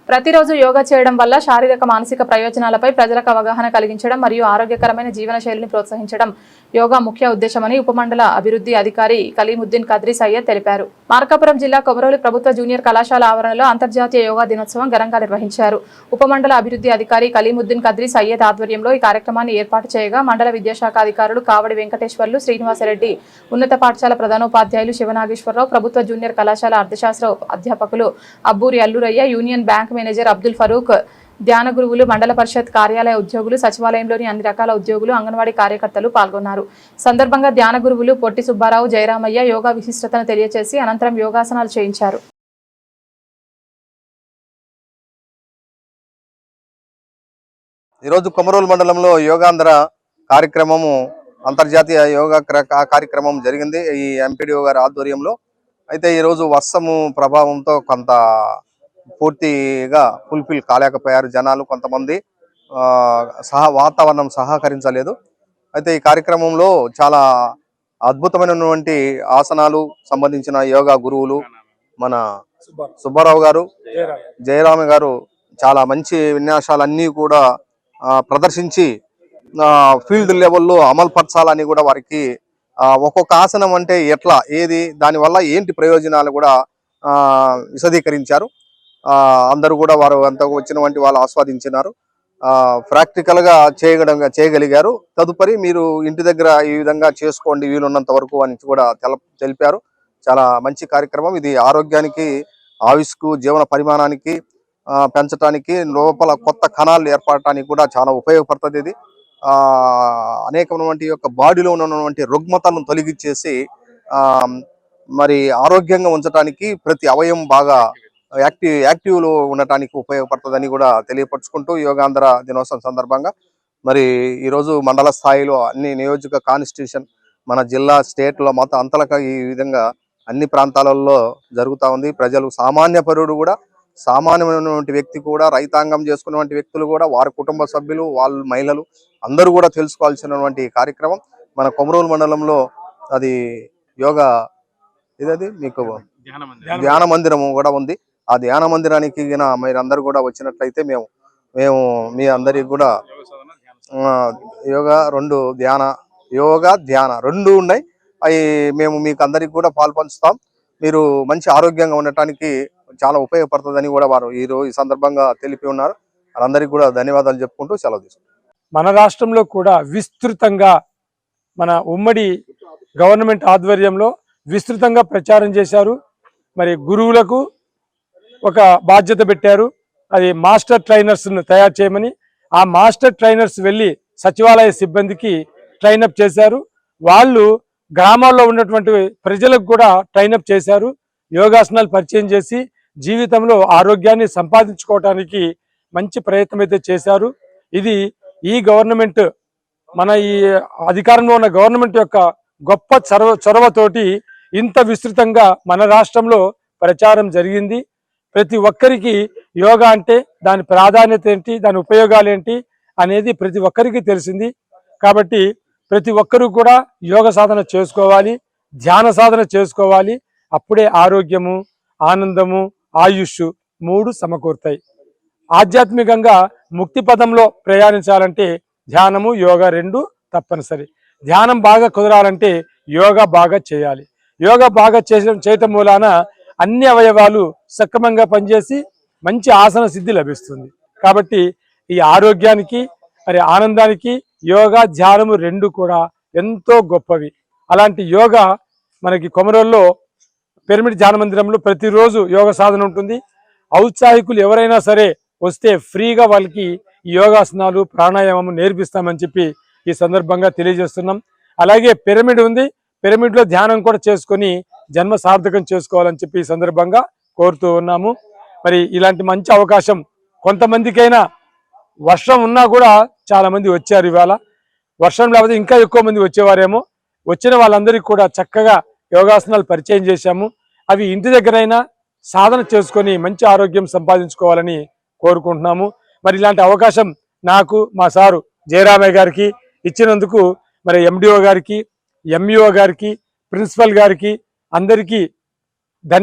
ప్రతిరోజు యోగా చేయడం వల్ల శారీరక మానసిక ప్రయోజనాలపై ప్రజలకు అవగాహన కలిగించడం మరియు ఆరోగ్యకరమైన జీవనశైలిని ప్రోత్సహించడం యోగా ముఖ్య ఉద్దేశమని ఉపమండల అభివృద్ధి అధికారి కలీముద్దీన్ కద్రి సయ్యద్ తెలిపారు. మార్కాపురం జిల్లా కొమరోలి ప్రభుత్వ జూనియర్ కళాశాల ఆవరణలో అంతర్జాతీయ యోగా దినోత్సవం ఘనంగా నిర్వహించారు. ఉపమండల అభివృద్ధి అధికారి కలీముద్దీన్ కద్రి సయ్యద్ ఆధ్వర్యంలో ఈ కార్యక్రమాన్ని ఏర్పాటు చేయగా మండల విద్యాశాఖ అధికారులు కావడి వెంకటేశ్వర్లు, శ్రీనివాసరెడ్డి, ఉన్నత పాఠశాల ప్రధానోపాధ్యాయులు శివనాగేశ్వరరావు, ప్రభుత్వ జూనియర్ కళాశాల అర్థశాస్త్ర అధ్యాపకులు Abburi Alluraiah, union bank manager Abdul Farooq, ధ్యాన గురువులు, మండల పరిషత్ కార్యాలయ ఉద్యోగులు, సచివాలయంలోని అన్ని రకాల ఉద్యోగులు, అంగన్వాడీ కార్యకర్తలు పాల్గొన్నారు. సందర్భంగా ధ్యాన గురువులు పొట్టి సుబ్బారావు, జయరామయ్య యోగా విశిష్టతను తెలియజేసి అనంతరం యోగాసనాలు చేయించారు. ఈరోజు కొమరోలు మండలంలో యోగాంధ్ర కార్యక్రమము, అంతర్జాతీయ యోగా కార్యక్రమం జరిగింది ఈ ఎంపీడీఓ గారి ఆధ్వర్యంలో. అయితే ఈరోజు వర్షము ప్రభావంతో కొంత పూర్తిగా ఫుల్ఫిల్ కాలేకపోయారు జనాలు, కొంతమంది వాతావరణం సహకరించలేదు. అయితే ఈ కార్యక్రమంలో చాలా అద్భుతమైనటువంటి ఆసనాలు సంబంధించిన యోగా గురువులు మన సుబ్బారావు గారు, జయరామ గారు చాలా మంచి విన్యాసాలన్నీ కూడా ప్రదర్శించి ఫీల్డ్ లెవెల్లో అమలుపరచాలని కూడా వారికి ఒక్కొక్క ఆసనం అంటే ఎట్లా, ఏది, దానివల్ల ఏంటి ప్రయోజనాలు కూడా విశదీకరించారు. అందరూ కూడా వారు అంతా వచ్చినటువంటి వాళ్ళు ఆస్వాదించినారు, ప్రాక్టికల్ గా చేయగలిగారు. తదుపరి మీరు ఇంటి దగ్గర ఈ విధంగా చేసుకోండి వీలున్నంత వరకు అని కూడా తెలిపారు. చాలా మంచి కార్యక్రమం ఇది. ఆరోగ్యానికి, ఆయుష్కు, జీవన పరిమాణానికి పెంచడానికి, లోపల కొత్త కణాలు ఏర్పడటానికి కూడా చాలా ఉపయోగపడుతుంది. ఇది అనేకమైనటువంటి యొక్క బాడీలో ఉన్నటువంటి రుగ్మతలను తొలగించేసి మరి ఆరోగ్యంగా ఉంచడానికి, ప్రతి అవయవం బాగా యాక్టివ్ లో ఉండటానికి ఉపయోగపడుతుందని కూడా తెలియపరుచుకుంటూ యోగాంధ్ర దినోత్సవం సందర్భంగా మరి ఈరోజు మండల స్థాయిలో అన్ని నియోజక కాన్స్టిట్యూషన్, మన జిల్లా, స్టేట్ లో మొత్తం అంతలక ఈ విధంగా అన్ని ప్రాంతాలలో జరుగుతూ ఉంది. ప్రజలు, సామాన్య పౌరుడు కూడా, సామాన్యమైనటువంటి వ్యక్తి కూడా, రైతాంగం చేసుకున్నటువంటి వ్యక్తులు కూడా, వారి కుటుంబ సభ్యులు, వాళ్ళు, మహిళలు అందరూ కూడా తెలుసుకోవాల్సినటువంటి కార్యక్రమం. మన కొమరోలు మండలంలో అది యోగా ఇదది మీకు ధ్యాన మందిరము కూడా ఉంది. ఆ ధ్యాన మందిరానికి మీరందరూ కూడా వచ్చినట్లయితే మేము మీ అందరికి కూడా యోగా ధ్యాన రెండు ఉన్నాయి. అవి మేము మీకు అందరికి కూడా పాల్పంచుతాం. మీరు మంచి ఆరోగ్యంగా ఉండటానికి చాలా ఉపయోగపడుతుందని కూడా వారు ఈ సందర్భంగా తెలిపి ఉన్నారు. వాళ్ళందరికీ కూడా ధన్యవాదాలు చెప్పుకుంటూ సెలవు తీసుకుంటాం. మన రాష్ట్రంలో కూడా విస్తృతంగా మన ఉమ్మడి గవర్నమెంట్ ఆధ్వర్యంలో విస్తృతంగా ప్రచారం చేశారు. మరి గురువులకు ఒక బాధ్యత పెట్టారు, అది మాస్టర్ ట్రైనర్స్ను తయారు చేయమని. ఆ మాస్టర్ ట్రైనర్స్ వెళ్ళి సచివాలయ సిబ్బందికి ట్రైనప్ చేశారు. వాళ్ళు గ్రామాల్లో ఉన్నటువంటి ప్రజలకు కూడా ట్రైనప్ చేశారు. యోగాసనాలు పరిచయం చేసి జీవితంలో ఆరోగ్యాన్ని సంపాదించుకోవటానికి మంచి ప్రయత్నం అయితే చేశారు. ఇది ఈ గవర్నమెంట్, మన ఈ అధికారంలో ఉన్న గవర్నమెంట్ యొక్క గొప్ప చొరవతోటి ఇంత విస్తృతంగా మన రాష్ట్రంలో ప్రచారం జరిగింది. ప్రతి ఒక్కరికి యోగా అంటే దాని ప్రాధాన్యత ఏంటి, దాని ఉపయోగాలు ఏంటి అనేది ప్రతి ఒక్కరికి తెలిసింది. కాబట్టి ప్రతి ఒక్కరూ కూడా యోగ సాధన చేసుకోవాలి, ధ్యాన సాధన చేసుకోవాలి. అప్పుడే ఆరోగ్యము, ఆనందము, ఆయుష్ మూడు సమకూరుతాయి. ఆధ్యాత్మికంగా ముక్తి పదంలో ప్రయాణించాలంటే ధ్యానము, యోగా రెండు తప్పనిసరి. ధ్యానం బాగా కుదరాలంటే యోగా బాగా చేయాలి. యోగా బాగా చేయటం మూలాన అన్ని అవయవాలు సక్రమంగా పనిచేసి మంచి ఆసన సిద్ధి లభిస్తుంది. కాబట్టి ఈ ఆరోగ్యానికి, మరి ఆనందానికి యోగా, ధ్యానము రెండు కూడా ఎంతో గొప్పవి. అలాంటి యోగా మనకి కొమరోల్లో పిరమిడ్ ధ్యాన మందిరంలో ప్రతిరోజు యోగ సాధన ఉంటుంది. ఔత్సాహికులు ఎవరైనా సరే వస్తే ఫ్రీగా వాళ్ళకి ఈ యోగాసనాలు, ప్రాణాయామం నేర్పిస్తామని చెప్పి ఈ సందర్భంగా తెలియజేస్తున్నాం. అలాగే పిరమిడ్ ఉంది, పిరమిడ్లో ధ్యానం కూడా చేసుకొని జన్మ సార్థకం చేసుకోవాలని చెప్పి ఈ సందర్భంగా కోరుతూ ఉన్నాము. మరి ఇలాంటి మంచి అవకాశం కొంతమందికైనా, వర్షం ఉన్నా కూడా చాలా మంది వచ్చారు. ఇవాళ వర్షం లేకపోతే ఇంకా ఎక్కువ మంది వచ్చేవారేమో. వచ్చిన వాళ్ళందరికీ కూడా చక్కగా యోగాసనాలు పరిచయం చేశాము. అవి ఇంటి దగ్గరైనా సాధన చేసుకొని మంచి ఆరోగ్యం సంపాదించుకోవాలని కోరుకుంటున్నాము. మరి ఇలాంటి అవకాశం నాకు, మా సారు జయరామయ్య గారికి ఇచ్చినందుకు మరి ఎండిఓ గారికి, ఎంఈఓ గారికి, ప్రిన్సిపల్ గారికి అందరికీ